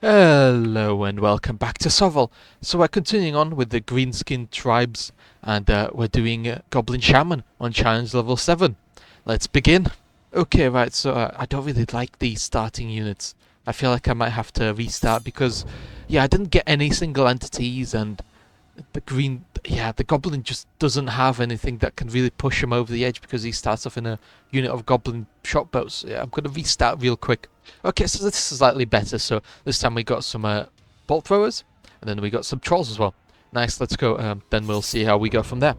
Hello and welcome back to Sovel. So we're continuing on with the greenskin tribes and we're doing Goblin Shaman on challenge level 7. Let's begin. Okay, right, so I don't really like these starting units. I feel like I might have to restart because, yeah, I didn't get any single entities and the Goblin just doesn't have anything that can really push him over the edge because he starts off in a unit of Goblin shot bows. Yeah, I'm going to restart real quick. Okay, so this is slightly better. So this time we got some bolt throwers, and then we got some trolls as well. Nice, let's go. Then we'll see how we go from there.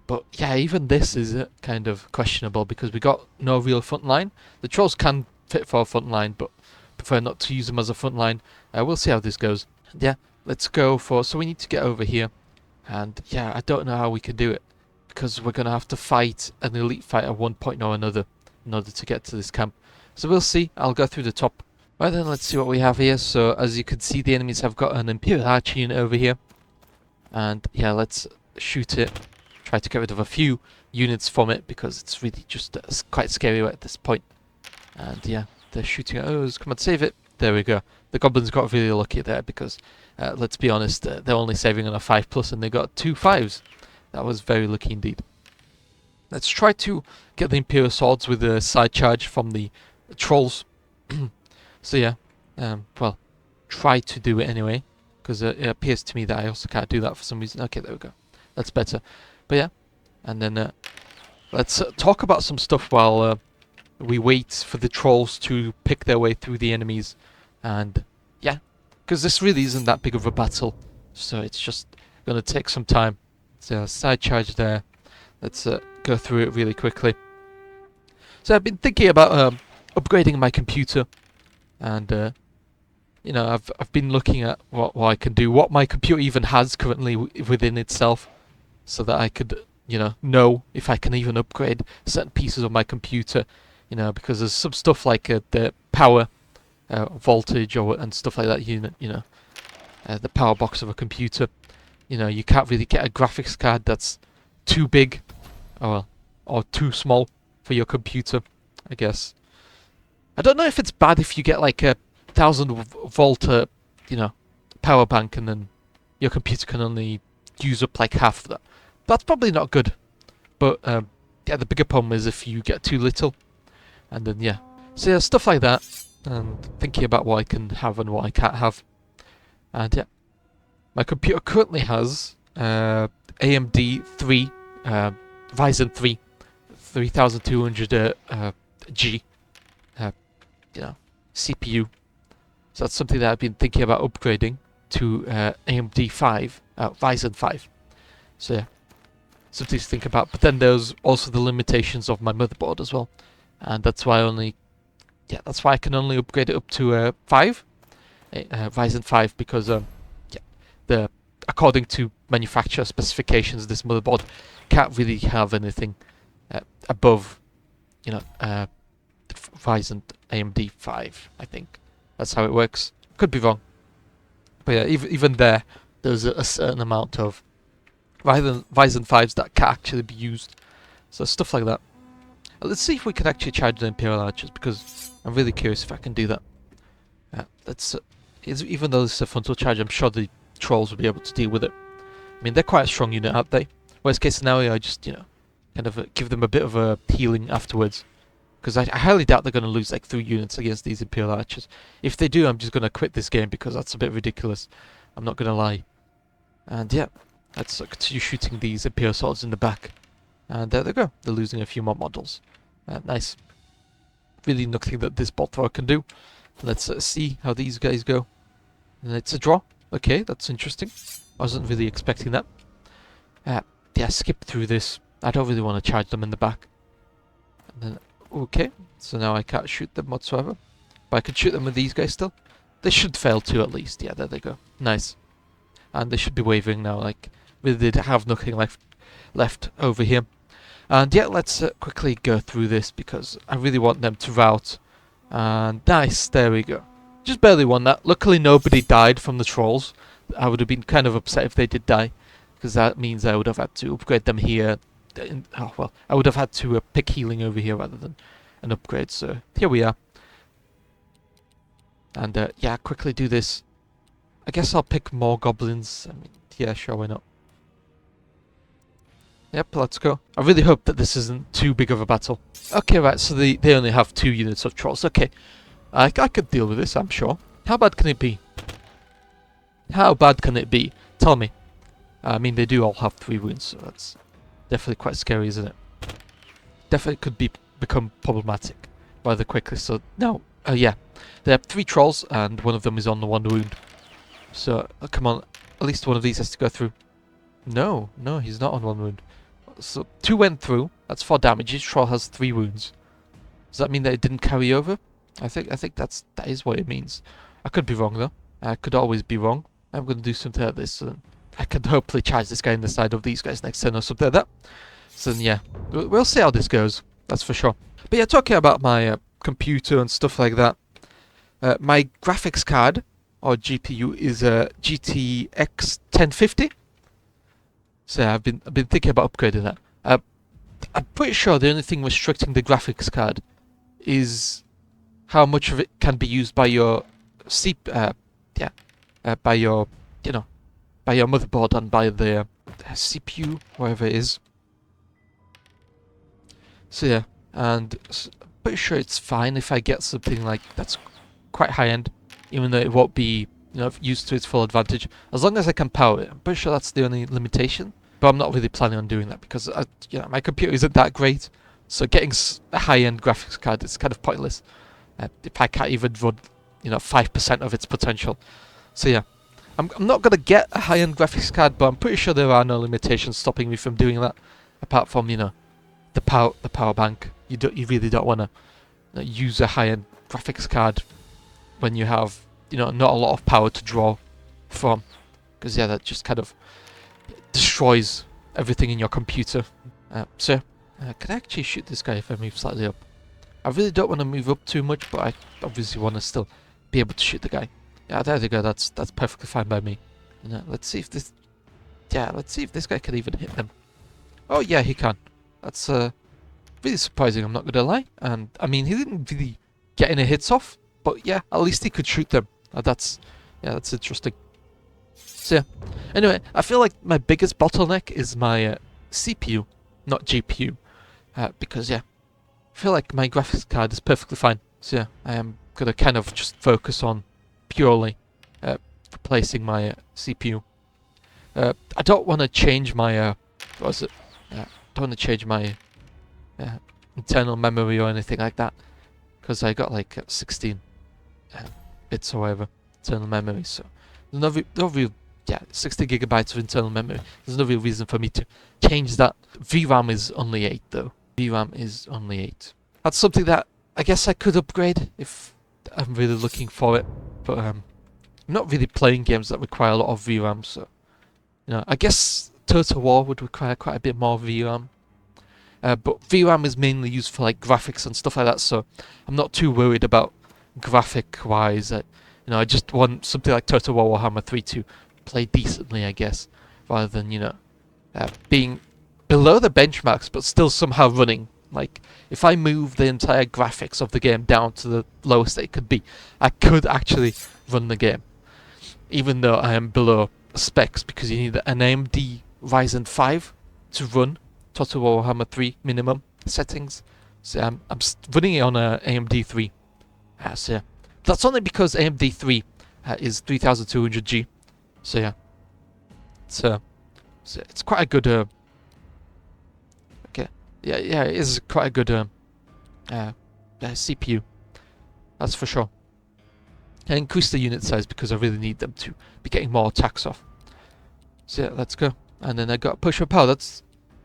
But yeah, even this is kind of questionable because we got no real front line. The trolls can fit for a front line, but prefer not to use them as a front line. We'll see how this goes. Yeah, let's go for. So we need to get over here, and yeah, I don't know how we can do it because we're gonna have to fight an elite fight at one point or another in order to get to this camp. So we'll see. I'll go through the top. Right then, let's see what we have here. So as you can see, the enemies have got an Imperial Archer unit over here, and yeah, let's shoot it. Try to get rid of a few units from it because it's really just quite scary at this point. And yeah, they're shooting at us. Come on, save it. There we go. The goblins got really lucky there because, let's be honest, they're only saving on a 5+ and they got 2 5s. That was very lucky indeed. Let's try to get the Imperial Swords with a side charge from the trolls. So yeah, well, try to do it anyway because it appears to me that I also can't do that for some reason. Okay, there we go. That's better. But yeah, and then let's talk about some stuff while we wait for the trolls to pick their way through the enemies. And yeah, because this really isn't that big of a battle, so it's just going to take some time. So side charge there. Let's go through it really quickly. So I've been thinking about upgrading my computer, and you know, I've been looking at what I can do, what my computer even has currently within itself, so that I could, know if I can even upgrade certain pieces of my computer, because there's some stuff like the power, voltage, and stuff like that. The power box of a computer. You can't really get a graphics card that's too big, or too small for your computer, I guess. I don't know if it's bad if you get like a 1000 volt, power bank, and then your computer can only use up like half of that. That's probably not good. But yeah, the bigger problem is if you get too little, and then yeah, so yeah, stuff like that, and thinking about what I can have and what I can't have, and yeah, my computer currently has AMD 3, Ryzen 3, 3200 G, CPU. So that's something that I've been thinking about upgrading to AMD 5, Ryzen 5. So yeah, something to think about. But then there's also the limitations of my motherboard as well, and that's why that's why I can only upgrade it up to 5, Ryzen 5, because according to manufacturer specifications, this motherboard can't really have anything above, Ryzen AMD 5. I think that's how it works. Could be wrong, but yeah, even there's a certain amount of Ryzen 5s that can actually be used. So stuff like that. Let's see if we can actually charge the Imperial Archers, because I'm really curious if I can do that. Even though this is a frontal charge, I'm sure the trolls will be able to deal with it. I mean, they're quite a strong unit, aren't they? Worst case scenario, I just, kind of give them a bit of a healing afterwards. Because I highly doubt they're going to lose like 3 units against these Imperial Archers. If they do, I'm just going to quit this game because that's a bit ridiculous. I'm not going to lie. And yeah, let's continue shooting these Imperial Swords in the back. And there they go. They're losing a few more models. Nice. Really nothing that this bolt thrower can do. Let's see how these guys go. And it's a draw. Okay, that's interesting. I wasn't really expecting that. Yeah, skip through this. I don't really want to charge them in the back. And then, okay, so now I can't shoot them whatsoever. But I can shoot them with these guys still. They should fail too, at least. Yeah, there they go. Nice. And they should be wavering now, like, really did have nothing left over here. And yeah, let's quickly go through this because I really want them to rout. And nice, there we go. Just barely won that. Luckily nobody died from the trolls. I would have been kind of upset if they did die, because that means I would have had to upgrade them here. I would have had to pick healing over here rather than an upgrade, so here we are. And yeah, quickly do this. I guess I'll pick more goblins. I mean, yeah, sure, why not? Yep, let's go. I really hope that this isn't too big of a battle. Okay, right, so they only have 2 units of trolls. Okay, I could deal with this, I'm sure. How bad can it be? How bad can it be? Tell me. I mean, they do all have 3 wounds, so that's definitely quite scary, isn't it? Definitely could become problematic rather quickly. So now, yeah, they have 3 trolls, and one of them is on the 1 wound. So come on, at least one of these has to go through. No, he's not on 1 wound. So 2 went through. That's 4 damage. Each troll has 3 wounds. Does that mean that it didn't carry over? I think that is what it means. I could be wrong though. I could always be wrong. I'm going to do something like this, so then I can hopefully charge this guy in the side of these guys next turn or something like that. So then, yeah, we'll see how this goes. That's for sure. But yeah, talking about my computer and stuff like that. My graphics card or GPU is a GTX 1050. So yeah, I've been thinking about upgrading that. I'm pretty sure the only thing restricting the graphics card is how much of it can be used by your by your by your motherboard and by the CPU, whatever it is. So yeah, and I'm pretty sure it's fine if I get something like that's quite high end, even though it won't be used to its full advantage, as long as I can power it. I'm pretty sure that's the only limitation. But I'm not really planning on doing that because my computer isn't that great. So getting a high-end graphics card is kind of pointless if I can't even run 5% of its potential. So yeah, I'm not gonna get a high-end graphics card, but I'm pretty sure there are no limitations stopping me from doing that, apart from the power bank. You really don't want to use a high-end graphics card when you have not a lot of power to draw from, because yeah, that just kind of destroys everything in your computer. Can I actually shoot this guy if I move slightly up? I really don't want to move up too much, but I obviously want to still be able to shoot the guy. Yeah, there we go. That's perfectly fine by me. Let's see if this. Yeah, let's see if this guy can even hit them. Oh yeah, he can. That's really surprising. I'm not gonna lie. And I mean, he didn't really get any hits off, but yeah, at least he could shoot them. That's interesting. So yeah. Anyway, I feel like my biggest bottleneck is my CPU, not GPU, because yeah, I feel like my graphics card is perfectly fine. So yeah, I am gonna kind of just focus on purely replacing my CPU. I don't want to change my what is it? I don't want to change my internal memory or anything like that, because I got like 16 bits or whatever internal memory. So there's no real 60 gigabytes of internal memory. There's no real reason for me to change that. VRAM is only 8 though. VRAM is only 8. That's something that I guess I could upgrade if I'm really looking for it. But I'm not really playing games that require a lot of VRAM, so I guess Total War would require quite a bit more VRAM. But VRAM is mainly used for like graphics and stuff like that, so I'm not too worried about graphic wise. I just want something like Total War Warhammer 3 to play decently, I guess, rather than being below the benchmarks but still somehow running. Like, if I move the entire graphics of the game down to the lowest it could be, I could actually run the game, even though I am below specs, because you need an AMD Ryzen 5 to run Total War Warhammer 3 minimum settings. So I'm running it on a AMD 3. So yeah, that's only because AMD 3 is 3200G. So yeah, it's quite a good. Yeah, it is quite a good CPU. That's for sure. I increased the unit size because I really need them to be getting more attacks off. So yeah, let's go. And then I got push for power.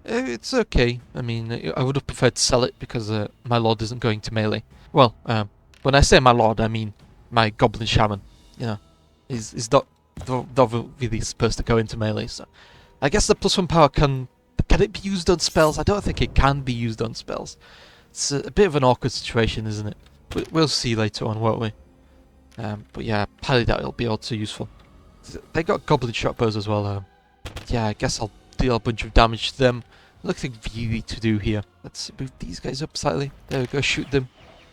It's okay. I mean, I would have preferred to sell it because my lord isn't going to melee. Well, when I say my lord, I mean my goblin shaman. He's not really supposed to go into melee. So I guess the +1 power can it be used on spells? I don't think it can be used on spells. It's a bit of an awkward situation, isn't it? We'll see later on, won't we? But yeah, I highly doubt it'll be all too useful. They got goblin shot bows as well. Yeah, I guess I'll deal a bunch of damage to them. Nothing really to do here. Let's move these guys up slightly. There we go, shoot them.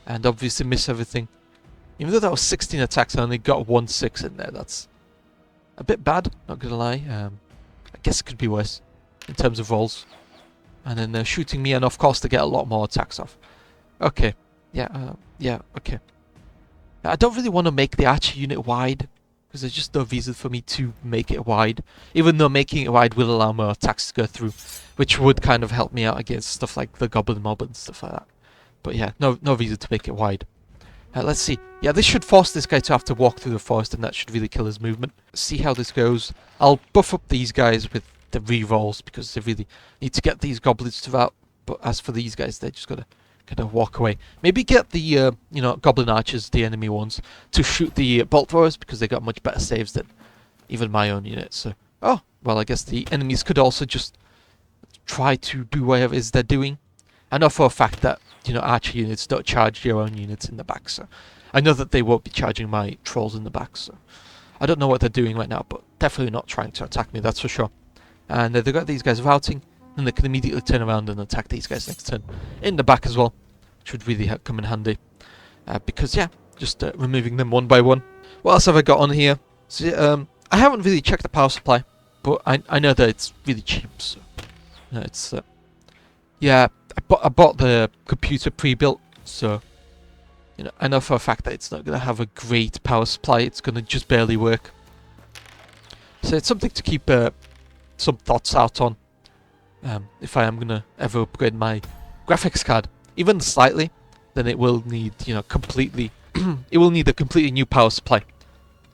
And obviously miss everything. Even though that was 16 attacks, I only got 1-6 in there. That's a bit bad, not gonna lie. I guess it could be worse in terms of rolls. And then they're shooting me, and of course they get a lot more attacks off. Okay, yeah, okay. I don't really want to make the archer unit wide, because there's just no reason for me to make it wide. Even though making it wide will allow more attacks to go through, which would kind of help me out against stuff like the goblin mob and stuff like that. But yeah, no reason to make it wide. Let's see. Yeah, this should force this guy to have to walk through the forest, and that should really kill his movement. See how this goes. I'll buff up these guys with the re-rolls, because they really need to get these goblins to out. But as for these guys, they're just gotta kind of walk away. Maybe get the goblin archers, the enemy ones, to shoot the bolt throwers, because they got much better saves than even my own unit. So, oh well, I guess the enemies could also just try to do whatever it is they're doing. I know for a fact that archer units don't charge your own units in the back, so I know that they won't be charging my trolls in the back. So I don't know what they're doing right now, but definitely not trying to attack me, that's for sure. And they've got these guys routing, and they can immediately turn around and attack these guys next turn in the back as well, which would really come in handy. Because yeah, just removing them one by one. What else have I got on here? So I haven't really checked the power supply, but I know that it's really cheap. So it's yeah, I bought the computer pre-built, so I know for a fact that it's not going to have a great power supply. It's going to just barely work. So it's something to keep some thoughts out on. If I am going to ever upgrade my graphics card, even slightly, then it will need completely. It will need a completely new power supply.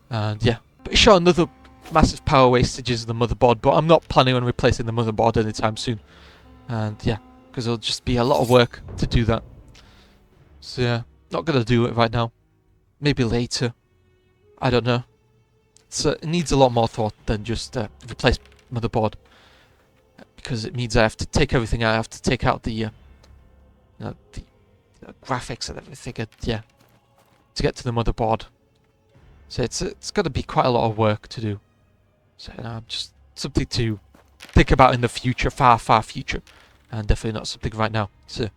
And yeah, but sure, another massive power wastage is the motherboard, but I'm not planning on replacing the motherboard anytime soon. And yeah, because it'll just be a lot of work to do that. So yeah, not gonna do it right now. Maybe later. I don't know. It needs a lot more thought than just replace motherboard, because it means I have to take everything out. I have to take out the graphics and everything. And, yeah, to get to the motherboard. So it's gonna be quite a lot of work to do. So just something to think about in the future, far future. And definitely not something right now. So,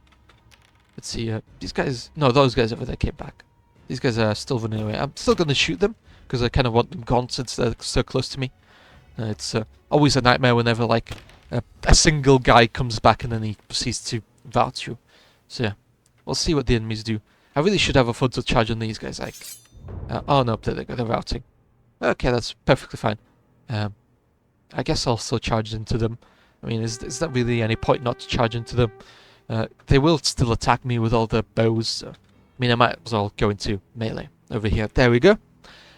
let's see. These guys... No, those guys over there came back. These guys are still running away. I'm still going to shoot them, because I kind of want them gone since they're so close to me. It's always a nightmare whenever, like, a single guy comes back and then he proceeds to rout you. So, yeah. We'll see what the enemies do. I really should have a frontal charge on these guys, like... oh, no, there they go. They're routing. Okay, that's perfectly fine. I guess I'll still charge into them. I mean, is there really any point not to charge into them? They will still attack me with all the bows. So, I mean, I might as well go into melee over here. There we go.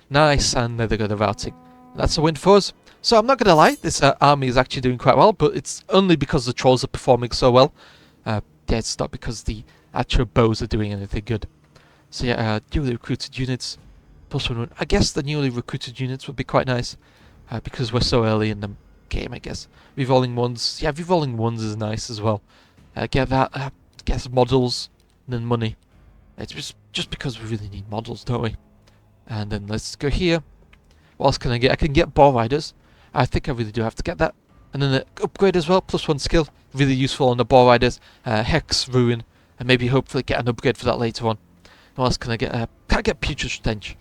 Nice, and there they go, the routing. That's a win for us. So I'm not going to lie, this army is actually doing quite well, but it's only because the trolls are performing so well. Yeah, it's not because the actual bows are doing anything good. So yeah, newly recruited units. +1. I guess the newly recruited units would be quite nice, because we're so early in the game, I guess. Revolving ones, yeah, revolving ones is nice as well. Get that, get some models, and then money. It's just because we really need models, don't we? And then let's go here. What else can I get? I can get ball riders. I think I really do have to get that. And then the upgrade as well, +1 skill. Really useful on the ball riders. Hex, Ruin, and maybe hopefully get an upgrade for that later on. What else can I get? Can I get Putrid Stench?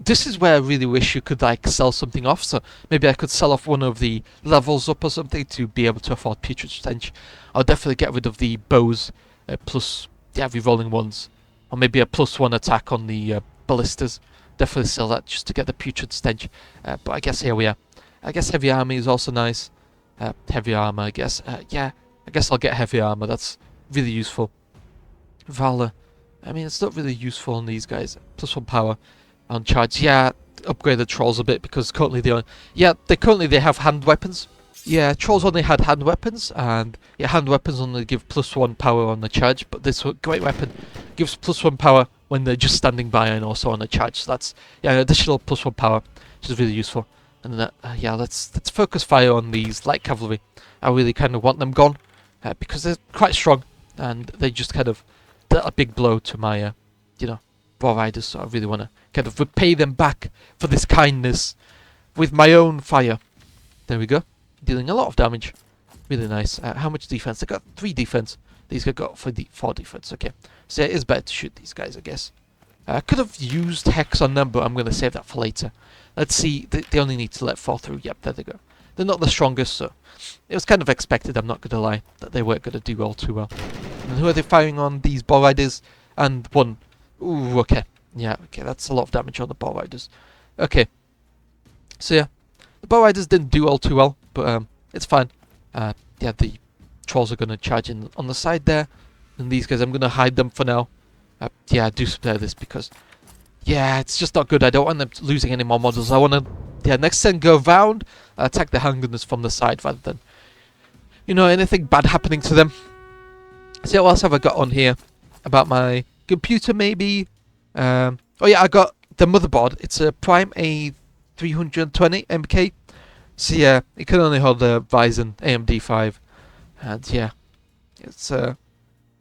This is where I really wish you could like sell something off, so maybe I could sell off one of the levels up or something to be able to afford Putrid Stench. I'll definitely get rid of the bows, plus the heavy rolling ones, or maybe a +1 attack on the ballistas. Definitely sell that just to get the Putrid Stench, but I guess here we are. I guess heavy armor is also nice. Heavy armor, I guess. Yeah, I guess I'll get heavy armor, that's really useful. Valor, I mean, it's not really useful on these guys. +1 power. On charge, yeah, upgrade the trolls a bit because currently they have hand weapons. Yeah, trolls only had hand weapons, and yeah, hand weapons only give +1 power on the charge, but this great weapon gives +1 power when they're just standing by and also on the charge. So that's an additional +1 power, which is really useful. And then yeah, let's focus fire on these light cavalry. I really kind of want them gone because they're quite strong and they just kind of dealt a big blow to my ball riders. So I really want to kind of repay them back for this kindness with my own fire. There we go. Dealing a lot of damage. Really nice. How much defense? They got 3 defense. These guys got 4 defense. Okay. So yeah, it is better to shoot these guys, I guess. I could have used Hex on them, but I'm going to save that for later. Let's see, they only need to let 4 through. Yep, there they go. They're not the strongest, so it was kind of expected, I'm not going to lie, that they weren't going to do all too well. And who are they firing on? These ball riders, and one. Ooh, okay. Yeah, okay, that's a lot of damage on the ball riders. Okay. So yeah, the ball riders didn't do all too well, but it's fine. Yeah, the trolls are going to charge in on the side there, and these guys, I'm going to hide them for now. Yeah, do spare this because, yeah, it's just not good. I don't want them losing any more models. I want to, yeah, next turn go round, attack the handgunners from the side rather than, you know, anything bad happening to them. So what else have I got on here? About my computer, maybe? Oh yeah, I got the motherboard. It's a Prime A320 MK. So yeah, it can only hold the Ryzen AMD 5. And yeah, it's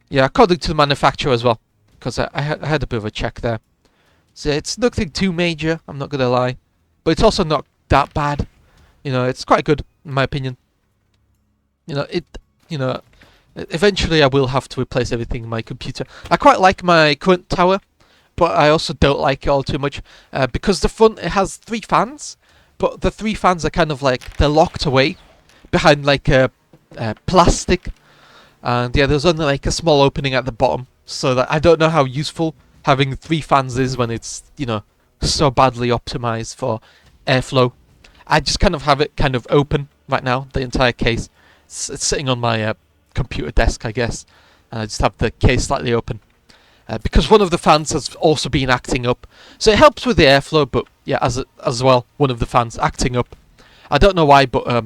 yeah, according to the manufacturer as well, because I had a bit of a check there. So it's nothing too major, I'm not gonna lie, but it's also not that bad. You know, it's quite good in my opinion. You know, eventually I will have to replace everything in my computer. I quite like my current tower, but I also don't like it all too much because the front, it has 3 fans, but the 3 fans are kind of like, they're locked away behind like a plastic, and yeah, there's only like a small opening at the bottom, so that I don't know how useful having 3 fans is when it's, you know, so badly optimized for airflow. I just kind of have it kind of open right now, the entire case. It's sitting on my computer desk, I guess, and I just have the case slightly open. Because one of the fans has also been acting up. So it helps with the airflow, but yeah, as well, one of the fans acting up. I don't know why, but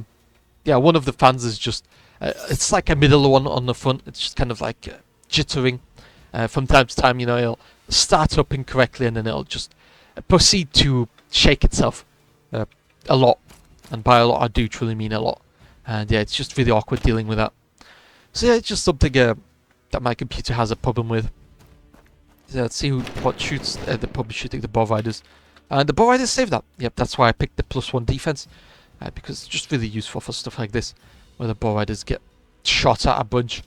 yeah, one of the fans is just, it's like a middle one on the front. It's just kind of like jittering. From time to time, you know, it'll start up incorrectly and then it'll just proceed to shake itself a lot. And by a lot, I do truly mean a lot. And yeah, it's just really awkward dealing with that. So yeah, it's just something that my computer has a problem with. So let's see what shoots. They're probably shooting the ball riders. And the ball riders save that. Yep, that's why I picked the +1 defense. Because it's just really useful for stuff like this, where the ball riders get shot at a bunch.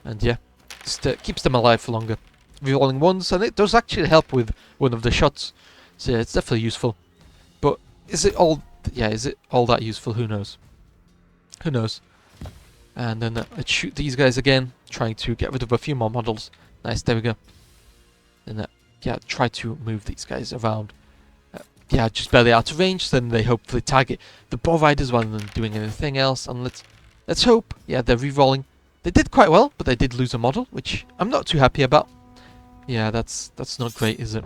And yeah, just keeps them alive for longer. Rerolling ones, and it does actually help with one of the shots. So yeah, it's definitely useful. But is it all? Yeah, is it all that useful? Who knows? Who knows? And then I'd shoot these guys again, trying to get rid of a few more models. Nice, there we go. And yeah, try to move these guys around. Yeah, just barely out of range, then they hopefully target the ball riders rather than doing anything else. And let's hope. Yeah, they're re-rolling. They did quite well, but they did lose a model, which I'm not too happy about. Yeah, that's not great, is it?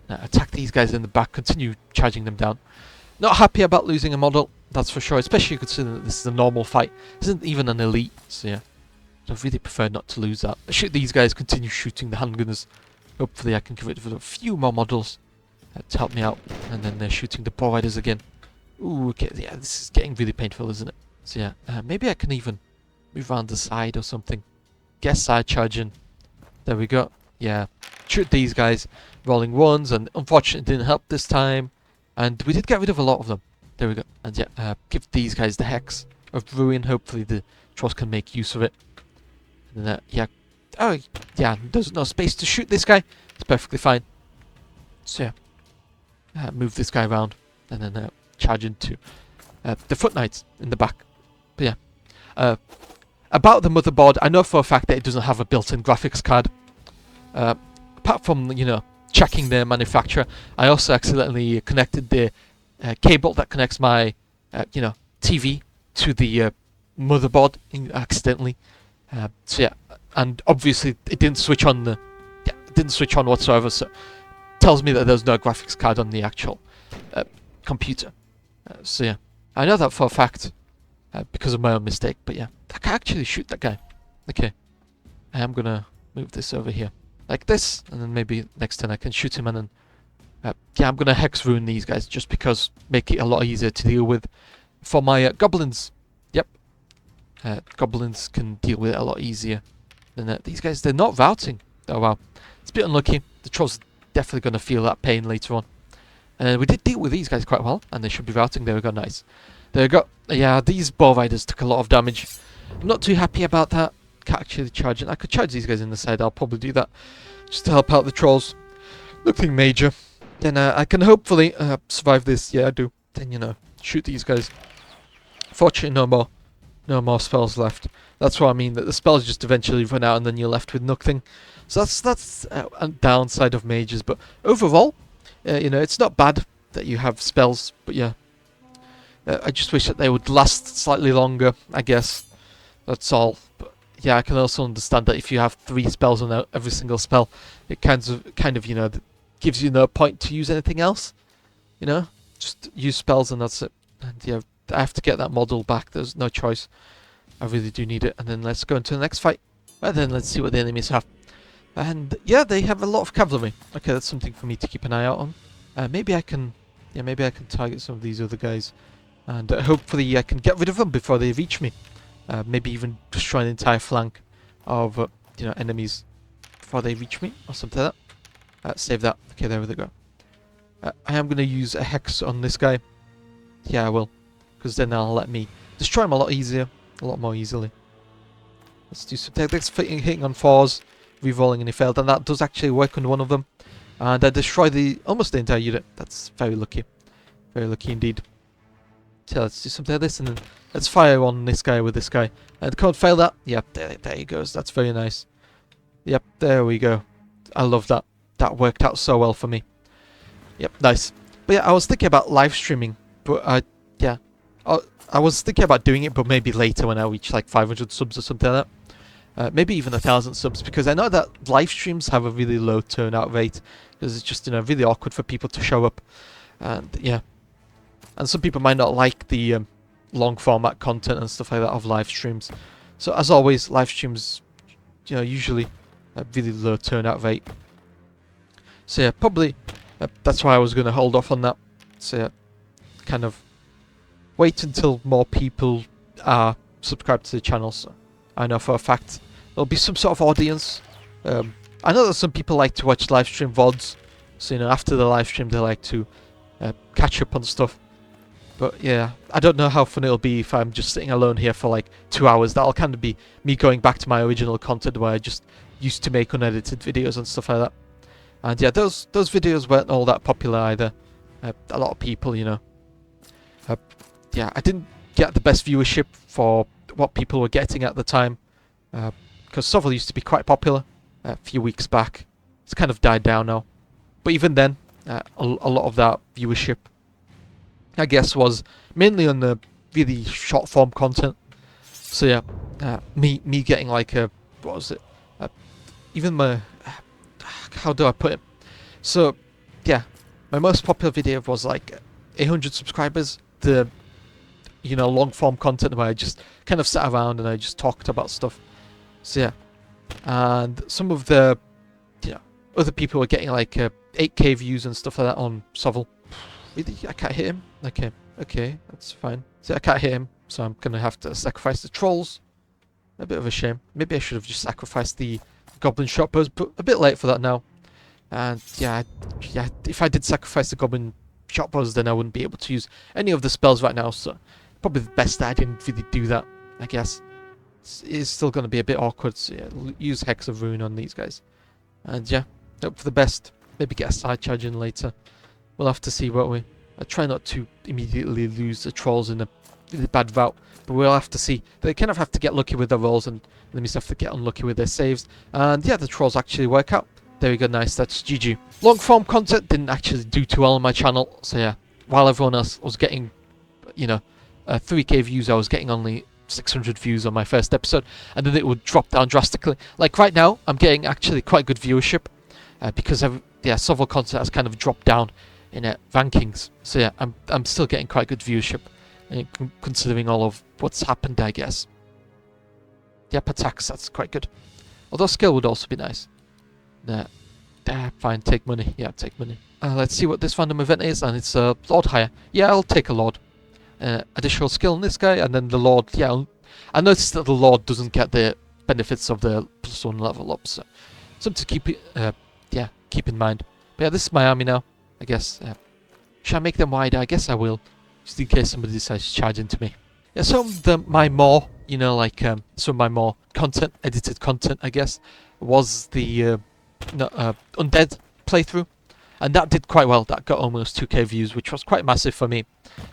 Now, attack these guys in the back, continue charging them down. Not happy about losing a model, that's for sure, especially considering that this is a normal fight. This isn't even an elite, so yeah. I really prefer not to lose that. I shoot these guys, continue shooting the handgunners. Hopefully I can get rid of a few more models to help me out. And then they're shooting the ball riders again. Ooh, okay, yeah, this is getting really painful, isn't it? So yeah, maybe I can even move around the side or something. Guess side charging. There we go. Yeah, shoot these guys. Rolling ones, and unfortunately it didn't help this time. And we did get rid of a lot of them. There we go. And yeah, give these guys the Hex of Ruin. Hopefully the Trolls can make use of it. And then, yeah. Oh, yeah, there's no space to shoot this guy. It's perfectly fine. So yeah, move this guy around. And then charge into the Foot Knights in the back. But yeah. About the motherboard, I know for a fact that it doesn't have a built-in graphics card. Apart from, you know, checking the manufacturer, I also accidentally connected the cable that connects my, you know, TV to the motherboard accidentally. So yeah, and obviously it didn't switch on it didn't switch on whatsoever. So it tells me that there's no graphics card on the actual computer. So yeah, I know that for a fact because of my own mistake. But yeah, I can actually shoot that guy. Okay, I am gonna move this over here. Like this, and then maybe next turn I can shoot him, and then yeah, I'm gonna Hex Ruin these guys just because make it a lot easier to deal with for my Goblins. Yep, Goblins can deal with it a lot easier than these guys. They're not routing. Oh wow, it's a bit unlucky. The Trolls are definitely gonna feel that pain later on. And we did deal with these guys quite well, and they should be routing. There we go, nice. There we go. Yeah, these ball riders took a lot of damage. I'm not too happy about that. Can't actually charge it. I could charge these guys in the side. I'll probably do that just to help out the Trolls. Nothing major. Then I can hopefully survive this. Yeah, I do. Then, you know, shoot these guys. Fortunately, no more spells left. That's what I mean, that the spells just eventually run out and then you're left with nothing. So that's a downside of mages. But overall, you know, it's not bad that you have spells. But yeah, I just wish that they would last slightly longer, I guess. That's all. But yeah, I can also understand that if you have 3 spells on every single spell, it kind of, you know, gives you no point to use anything else. You know, just use spells and that's it. And yeah, I have to get that model back. There's no choice. I really do need it. And then let's go into the next fight. Well, then let's see what the enemies have. And yeah, they have a lot of cavalry. Okay, that's something for me to keep an eye out on. Maybe I can target some of these other guys. And hopefully I can get rid of them before they reach me. Maybe even destroy an entire flank of you know, enemies before they reach me or something like that. Save that. Okay, there we go. I am going to use a hex on this guy. Yeah, I will. Because then that'll let me destroy him a lot easier. A lot more easily. Let's do some tactics. Hitting on 4s. Rerolling and he failed. And that does actually work on one of them. And I destroy almost the entire unit. That's very lucky. Very lucky indeed. So let's do something like this. And then let's fire on this guy with this guy. And can't fail that. Yep, there he goes. That's very nice. Yep, there we go. I love that. That worked out so well for me. Yep, nice. But yeah, I was thinking about live streaming. But yeah. I was thinking about doing it, but maybe later when I reach like 500 subs or something like that. Maybe even 1,000 subs, because I know that live streams have a really low turnout rate, because it's just, you know, really awkward for people to show up. And yeah. And some people might not like the long format content and stuff like that of live streams. So as always, live streams, you know, usually a really low turnout rate. So yeah, probably that's why I was going to hold off on that. So yeah, kind of wait until more people are subscribed to the channel. So I know for a fact there'll be some sort of audience. I know that some people like to watch live stream VODs. So, you know, after the live stream they like to catch up on stuff. But yeah, I don't know how fun it'll be if I'm just sitting alone here for like 2 hours. That'll kind of be me going back to my original content where I just used to make unedited videos and stuff like that. And yeah, those videos weren't all that popular either. A lot of people, you know. Yeah, I didn't get the best viewership for what people were getting at the time. Because Sovel used to be quite popular a few weeks back. It's kind of died down now. But even then, a lot of that viewership, I guess, was mainly on the really short form content. So yeah, me getting like a, what was it? Even my, how do I put it? So yeah, my most popular video was like 800 subscribers. The, you know, long form content where I just kind of sat around and I just talked about stuff. So yeah, and some of the, you know, other people were getting like 8K views and stuff like that on Sovel. Really? I can't hit him? Okay, that's fine. See, I can't hit him, so I'm gonna have to sacrifice the trolls. A bit of a shame. Maybe I should have just sacrificed the goblin shotbows, but a bit late for that now. And yeah, if I did sacrifice the goblin shotbows, then I wouldn't be able to use any of the spells right now, so probably the best that I didn't really do that, I guess. It's still gonna be a bit awkward, so yeah, use Hex of Rune on these guys. And yeah, hope for the best. Maybe get a side charge in later. We'll have to see, won't we? I try not to immediately lose the trolls in a really bad route, but we'll have to see. They kind of have to get lucky with their rolls, and enemies have to get unlucky with their saves. And yeah, the trolls actually work out. There we go, nice, that's GG. Long form content didn't actually do too well on my channel, so yeah, while everyone else was getting, you know, 3K views, I was getting only 600 views on my first episode, and then it would drop down drastically. Like right now, I'm getting actually quite good viewership, because Sovel content has kind of dropped down in rankings. So yeah, I'm still getting quite good viewership, considering all of what's happened, I guess. Yep, attacks, that's quite good. Although skill would also be nice. Fine, take money. Yeah, take money. Let's see what this random event is, and it's a Lord Hire. Yeah, I'll take a Lord. Additional skill in this guy, and then the Lord, yeah, I noticed that the Lord doesn't get the benefits of the +1 level up, so something to keep in mind. But yeah, this is my army now, I guess. Should I make them wider? I guess I will, just in case somebody decides to charge into me. Yeah, some of my more, you know, like some of my more content, edited content, I guess, was the undead playthrough. And that did quite well. That got almost 2k views, which was quite massive for me.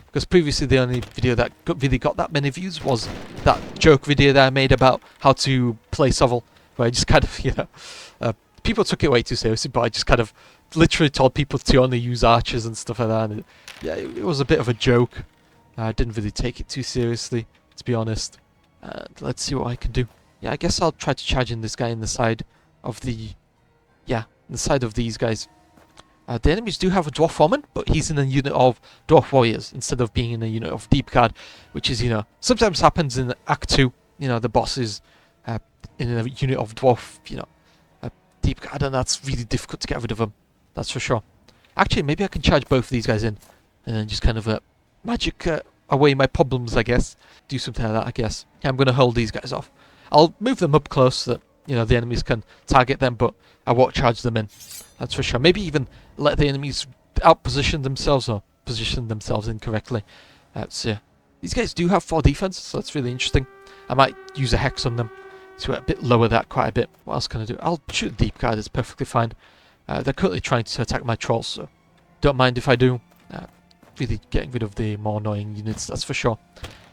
Because previously the only video that really got that many views was that joke video that I made about how to play Sovel. Where I just kind of, people took it way too seriously, but I just kind of literally told people to only use archers and stuff like that. And it was a bit of a joke. I didn't really take it too seriously, to be honest. Let's see what I can do. Yeah, I guess I'll try to charge in this guy in the side of the... Yeah, in the side of these guys. The enemies do have a Dwarf Foreman, but he's in a unit of Dwarf Warriors instead of being in a unit of Deep Guard, which is, sometimes happens in Act 2. The boss is in a unit of Dwarf, Deep Guard, and that's really difficult to get rid of them. That's for sure. Actually, maybe I can charge both of these guys in, and then just kind of magic away my problems, I guess. Do something like that, I guess. Yeah, I'm going to hold these guys off. I'll move them up close so that, the enemies can target them, but I won't charge them in. That's for sure. Maybe even let the enemies out-position themselves or position themselves incorrectly. So yeah. These guys do have 4 defense, so that's really interesting. I might use a hex on them to a bit lower that quite a bit. What else can I do? I'll shoot a Deep Guard, it's perfectly fine. They're currently trying to attack my trolls, so don't mind if I do. Really getting rid of the more annoying units, that's for sure.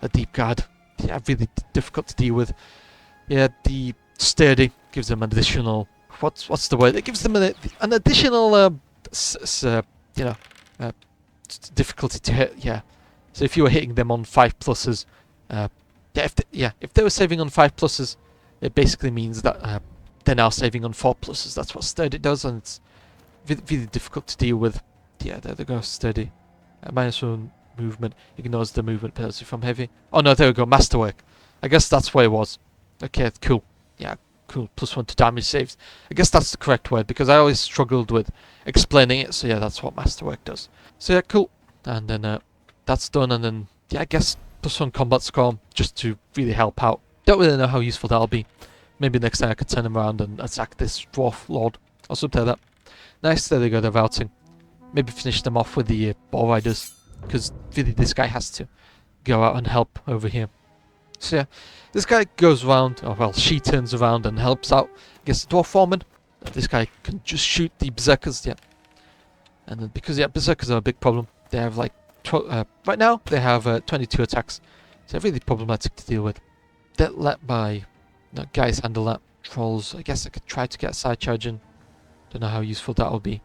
A Deep Guard, yeah, really difficult to deal with. Yeah, the Sturdy gives them an additional... What's the word? It gives them an additional, difficulty to hit. Yeah. So if you were hitting them on 5+, if they were saving on 5+, it basically means that they're now saving on 4+. That's what Sturdy does, and it's really difficult to deal with. Yeah, there they go, Sturdy. -1 movement ignores the movement penalty from heavy. Oh no, there we go, Masterwork. I guess that's what it was. Okay, cool. Yeah. Cool, +1 to damage saves. I guess that's the correct word because I always struggled with explaining it. So yeah, that's what Masterwork does. So yeah, cool. And then that's done. And then yeah, I guess +1 combat score just to really help out. Don't really know how useful that'll be. Maybe next time I could turn them around and attack this Dwarf Lord or something like that. Nice, there they go, they're routing. Maybe finish them off with the Ball Riders because really this guy has to go out and help over here. So yeah, this guy goes around, or well, she turns around and helps out. I guess the Dwarf Foreman. This guy can just shoot the Berserkers, yeah. And then because, yeah, Berserkers are a big problem. They have like, right now, they have 22 attacks. So they're really problematic to deal with. Don't let my guys handle that. Trolls, I guess I could try to get a side charge in. Don't know how useful that will be.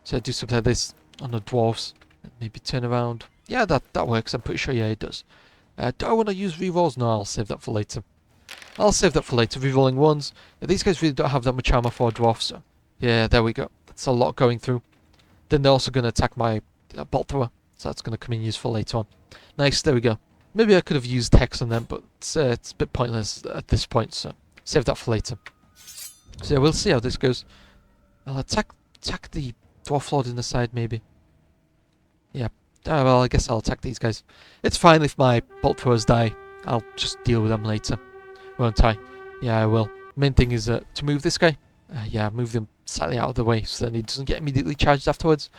So I do something like this on the Dwarves. Maybe turn around. Yeah, that works, I'm pretty sure, yeah, it does. Do I want to use rerolls? No, I'll save that for later. Rerolling 1s. Yeah, these guys really don't have that much armor for a dwarf, so... Yeah, there we go. That's a lot going through. Then they're also going to attack my bolt thrower, so that's going to come in useful later on. Nice, there we go. Maybe I could have used hex on them, but it's a bit pointless at this point, so... Save that for later. So yeah, we'll see how this goes. I'll attack the Dwarf Lord in the side, maybe. Yeah. Well, I guess I'll attack these guys. It's fine if my bolt throwers die. I'll just deal with them later. Won't I? Yeah, I will. Main thing is to move this guy. Yeah, move them slightly out of the way so that he doesn't get immediately charged afterwards.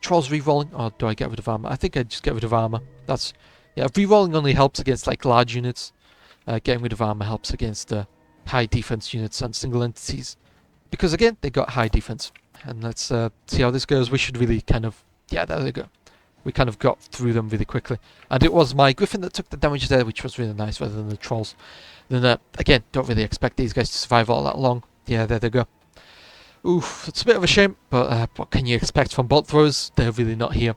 Trolls rerolling. Or do I get rid of armor? I think I just get rid of armor. That's... Yeah, rerolling only helps against like large units. Getting rid of armor helps against high defense units and single entities. Because again, they got high defense. And let's see how this goes. We should really kind of... Yeah, there we go. We kind of got through them really quickly. And it was my Griffin that took the damage there, which was really nice, rather than the Trolls. Then, again, don't really expect these guys to survive all that long. Yeah, there they go. Oof, it's a bit of a shame, but what can you expect from bolt throwers? They're really not here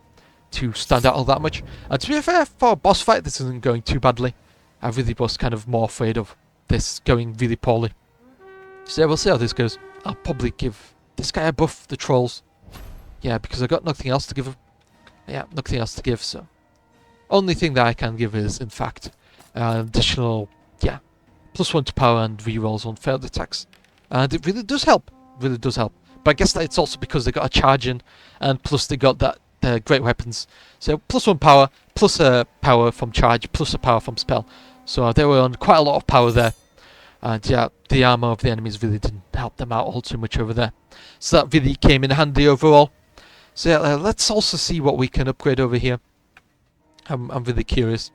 to stand out all that much. And to be fair, for a boss fight, this isn't going too badly. I really was kind of more afraid of this going really poorly. So yeah, we'll see how this goes. I'll probably give this guy a buff, the Trolls. Yeah, because I've got nothing else to give him. Yeah, nothing else to give, so... Only thing that I can give is, in fact, additional, yeah, +1 to power and rerolls on failed attacks. And it really does help. Really does help. But I guess that it's also because they got a charge in, and plus they got that great weapons. So +1 power, plus a power from charge, plus a power from spell. So they were on quite a lot of power there. And yeah, the armor of the enemies really didn't help them out all too much over there. So that really came in handy overall. So yeah, let's also see what we can upgrade over here. I'm really curious.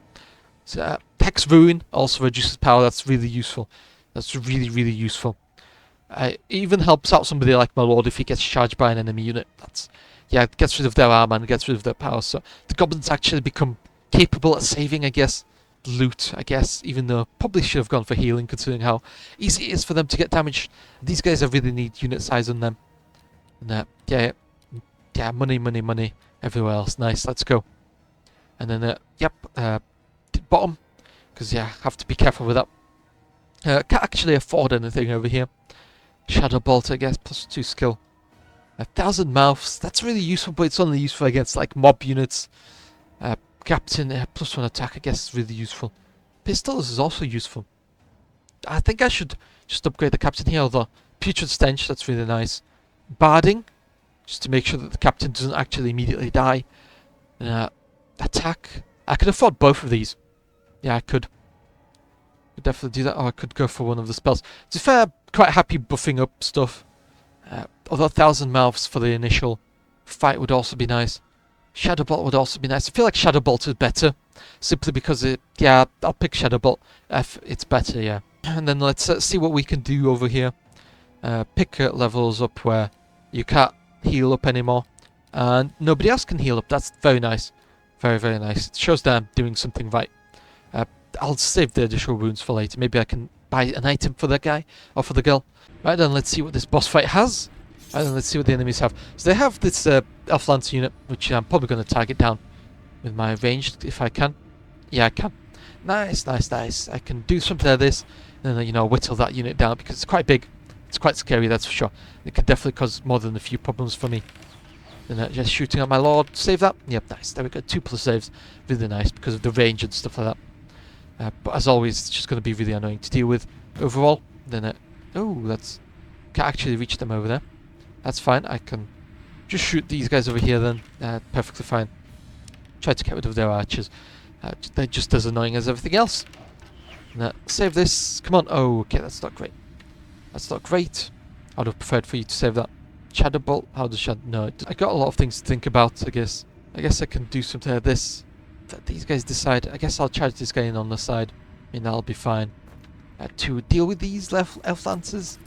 So Hex Ruin also reduces power. That's really useful. That's really, really useful. It even helps out somebody like my lord if he gets charged by an enemy unit. Yeah, it gets rid of their armor and gets rid of their power. So the goblins actually become capable at saving, I guess, loot, I guess, even though probably should have gone for healing considering how easy it is for them to get damage. These guys really need unit size on them. And yeah, money everywhere else. Nice, let's go. And then, bottom, because yeah, have to be careful with that. Can't actually afford anything over here. Shadow Bolt, I guess, +2 skill. 1,000 mouths, that's really useful, but it's only useful against like mob units. Captain, +1 attack, I guess, is really useful. Pistols is also useful. I think I should just upgrade the captain here, although Putrid Stench, that's really nice. Barding, just to make sure that the captain doesn't actually immediately die. Attack, I could afford both of these. Yeah, I could. Definitely do that, or I could go for one of the spells. To be fair, I'm quite happy buffing up stuff. Although 1,000 mouths for the initial fight would also be nice. Shadow Bolt would also be nice. I feel like Shadow Bolt is better, simply because I'll pick Shadow Bolt if it's better, yeah. And then let's see what we can do over here. Pick levels up where you can't heal up anymore, and nobody else can heal up. That's very nice, very nice. It shows that I'm doing something right. I'll save the additional wounds for later. Maybe I can buy an item for the guy or for the girl. Right then, let's see what this boss fight has. Right then, let's see what the enemies have. So they have this Elf Lancer unit, which I'm probably going to target down with my ranged if I can. Yeah, I can. Nice. I can do something like this, and then whittle that unit down because it's quite big. It's quite scary, that's for sure. It could definitely cause more than a few problems for me. Then just shooting at my lord. Save that. Yep, nice. There we go. 2+ saves. Really nice because of the range and stuff like that. But as always, it's just going to be really annoying to deal with overall. Then, can't actually reach them over there. That's fine. I can just shoot these guys over here then. Perfectly fine. Try to get rid of their archers. They're just as annoying as everything else. Save this. Come on. Oh, okay, that's not great. That's not great. I would have preferred for you to save that. Shadow Bolt. How does Shadow... No, I got a lot of things to think about, I guess. I guess I can do something like this. That these guys decide. I guess I'll charge this guy in on the side. I mean, that'll be fine. To deal with these Elf Lancers?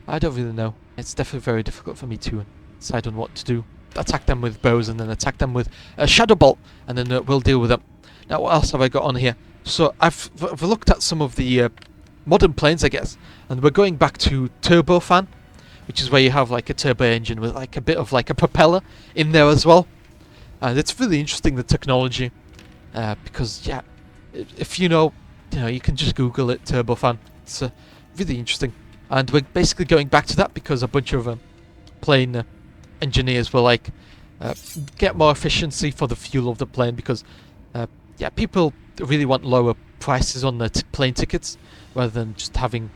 I don't really know. It's definitely very difficult for me to decide on what to do. Attack them with bows and then attack them with a Shadow Bolt, and then we'll deal with them. Now, what else have I got on here? So I've looked at some of the modern planes, I guess, and we're going back to Turbofan, which is where you have like a turbo engine with like a bit of like a propeller in there as well. And it's really interesting, the technology, because yeah, if you can just Google it, Turbofan. It's really interesting, and we're basically going back to that because a bunch of plane engineers were like, get more efficiency for the fuel of the plane because people really want lower prices on the plane tickets rather than just having,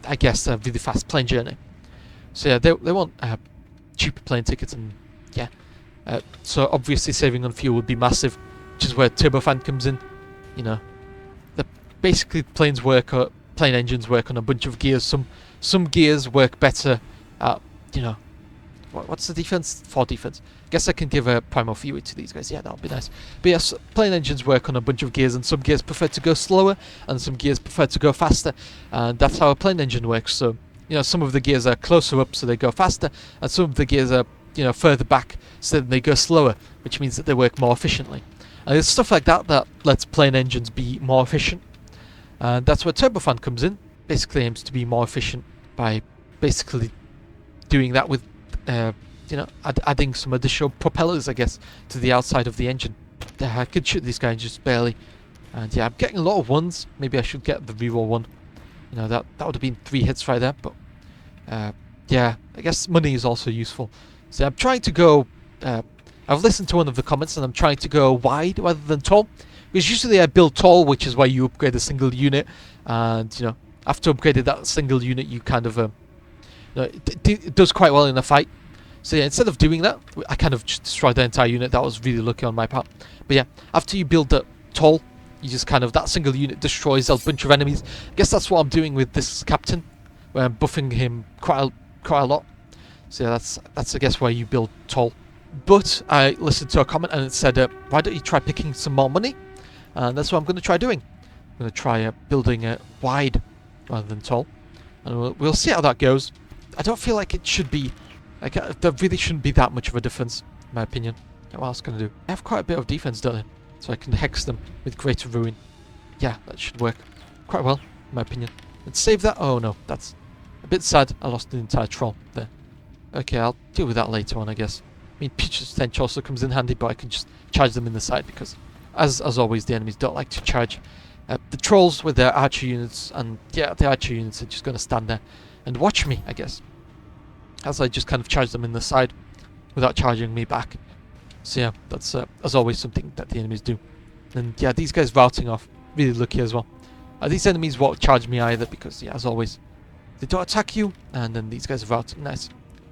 I guess, a really fast plane journey. So yeah, they want cheaper plane tickets, and yeah, so obviously saving on fuel would be massive, which is where Turbofan comes in. Basically plane engines work on a bunch of gears. Some gears work better at what's the defense? 4 defense. Guess I can give a primal fury to these guys. Yeah, that'll be nice. But yes, plane engines work on a bunch of gears, and some gears prefer to go slower, and some gears prefer to go faster. And that's how a plane engine works. So, some of the gears are closer up, so they go faster, and some of the gears are, further back, so they go slower, which means that they work more efficiently. And it's stuff like that that lets plane engines be more efficient. And that's where Turbofan comes in. Basically aims to be more efficient by basically doing that with adding some additional propellers, I guess, to the outside of the engine. I could shoot these guys just barely. And yeah, I'm getting a lot of ones. Maybe I should get the reroll one. That would have been 3 hits right there, but yeah, I guess money is also useful. So I'm trying to go, I've listened to one of the comments and I'm trying to go wide rather than tall. Because usually I build tall, which is why you upgrade a single unit, and after upgrading that single unit, you kind of it does quite well in a fight. So yeah, instead of doing that, I kind of just destroyed the entire unit. That was really lucky on my part. But yeah, after you build it tall, you just kind of, that single unit destroys a bunch of enemies. I guess that's what I'm doing with this captain, where I'm buffing him quite a lot. So yeah, that's I guess why you build tall. But I listened to a comment and it said, why don't you try picking some more money? And that's what I'm going to try doing. I'm going to try building it wide rather than tall. And we'll see how that goes. I don't feel like it should be... Like, there really shouldn't be that much of a difference, in my opinion. What else can I do? I have quite a bit of defense, don't I? So I can hex them with Greater Ruin. Yeah, that should work quite well, in my opinion. Let's save that. Oh no, that's a bit sad. I lost an entire troll there. Okay, I'll deal with that later on, I guess. I mean, Peach's Stench also comes in handy, but I can just charge them in the side because, as always, the enemies don't like to charge the trolls with their archer units. And yeah, the archer units are just going to stand there and watch me, I guess, as I just kind of charge them in the side without charging me back. So yeah, that's as always something that the enemies do. And yeah, these guys routing off, really lucky as well. These enemies won't charge me either because, yeah, as always, they don't attack you. And then these guys are routing, nice.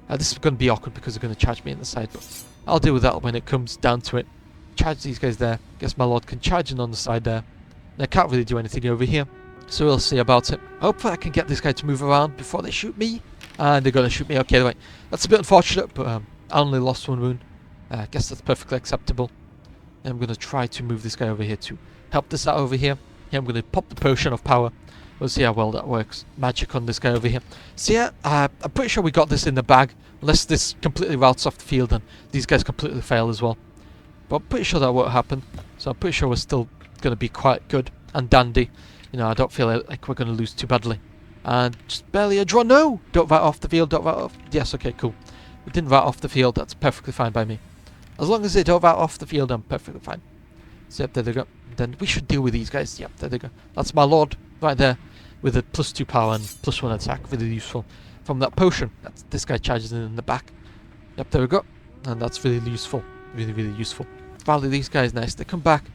This is going to be awkward because they're going to charge me in the side, but I'll deal with that when it comes down to it. Charge these guys there. Guess my lord can charge in on the side there. And I can't really do anything over here, so we'll see about it. Hopefully I can get this guy to move around before they shoot me. And they're going to shoot me. Okay, right. That's a bit unfortunate, but I only lost one wound. I guess that's perfectly acceptable. And I'm going to try to move this guy over here to help this out over here. Yeah, I'm going to pop the potion of power. We'll see how well that works. Magic on this guy over here. So yeah, I'm pretty sure we got this in the bag. Unless this completely routes off the field and these guys completely fail as well. But I'm pretty sure that won't happen. So I'm pretty sure we're still going to be quite good and dandy. You know, I don't feel like we're going to lose too badly. And just barely a draw. No! Don't route off the field. Don't route off. Yes, okay, cool. We didn't route off the field. That's perfectly fine by me. As long as they don't route off the field, I'm perfectly fine. So yep, there they go. Then we should deal with these guys. Yep, there they go. That's my lord right there. With a +2 power and +1 attack, really useful. From that potion, this guy charges in the back. Yep, there we go. And that's really useful. Really, really useful. Finally, these guys, nice. They come back.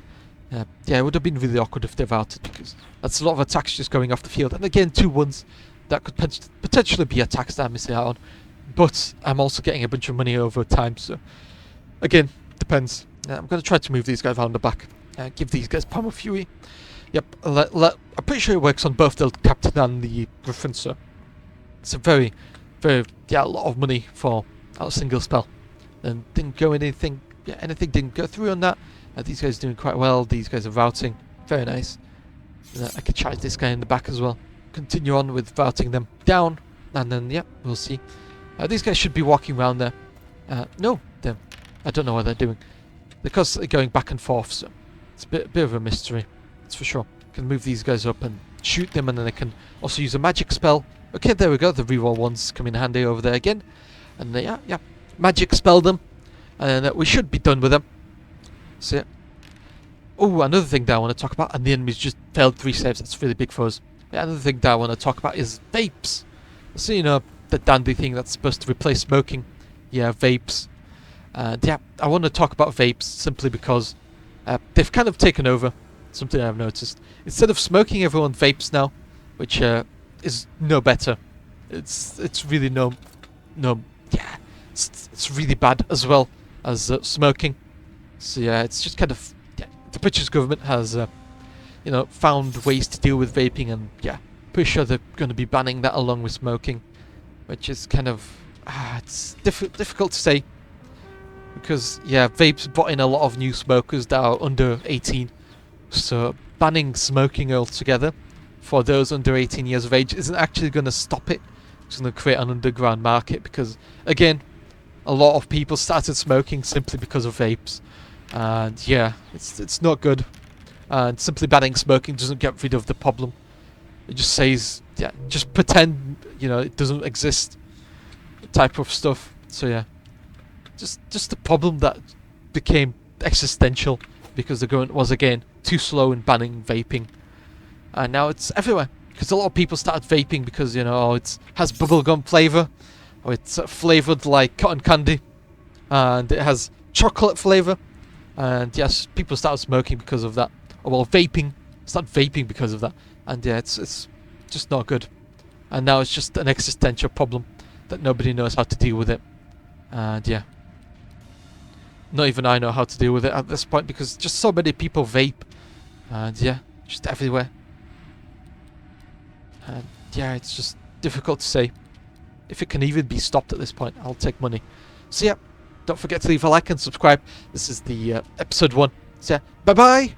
Yeah, it would have been really awkward if they've outed because that's a lot of attacks just going off the field. And again, 2-1s that could potentially be attacks that I'm missing out on. But I'm also getting a bunch of money over time, so again, depends. I'm going to try to move these guys around the back. Give these guys Power Fury. Yep, I'm pretty sure it works on both the Captain and the Griffin, so it's a very, very, yeah, a lot of money for a single spell. And didn't go anything, yeah, anything didn't go through on that. These guys are doing quite well. These guys are routing. Very nice. I could charge this guy in the back as well. Continue on with routing them down. And then, yeah, we'll see. These guys should be walking around there. No, I don't know what they're doing. Because they're going back and forth, so it's a bit of a mystery. That's for sure. Can move these guys up and shoot them, and then I can also use a magic spell. Okay, there we go. The reroll ones come in handy over there again. And yeah, magic spell them. And we should be done with them. So yeah. Oh, another thing that I want to talk about, and the enemies just failed 3 saves. That's really big for us. Yeah, another thing that I want to talk about is vapes. So, you know, the dandy thing that's supposed to replace smoking. Yeah, vapes. Yeah, I want to talk about vapes simply because they've kind of taken over. Something I've noticed. Instead of smoking, everyone vapes now, which is no better. It's really no, yeah, it's really bad as well as smoking. So yeah, it's just kind of, yeah, the British government has you know, found ways to deal with vaping, and yeah, pretty sure they're going to be banning that along with smoking, which is kind of it's difficult to say because yeah, vapes brought in a lot of new smokers that are under 18. So banning smoking altogether for those under 18 years of age isn't actually going to stop it. It's going to create an underground market because, again, a lot of people started smoking simply because of vapes. And yeah, it's not good. And simply banning smoking doesn't get rid of the problem. It just says, yeah, just pretend, you know, it doesn't exist type of stuff. So yeah, just the problem that became existential because the government was, again, too slow in banning vaping. And now it's everywhere. Because a lot of people started vaping because, you know, it has bubblegum flavour. Or it's flavoured like cotton candy. And it has chocolate flavour. And yes, people started smoking because of that. Or well, vaping. Started vaping because of that. And yeah, it's just not good. And now it's just an existential problem that nobody knows how to deal with it. And yeah. Not even I know how to deal with it at this point because just so many people vape. And yeah, just everywhere. And yeah, it's just difficult to say. If it can even be stopped at this point, I'll take money. So yeah, don't forget to leave a like and subscribe. This is the episode 1. So yeah, bye bye!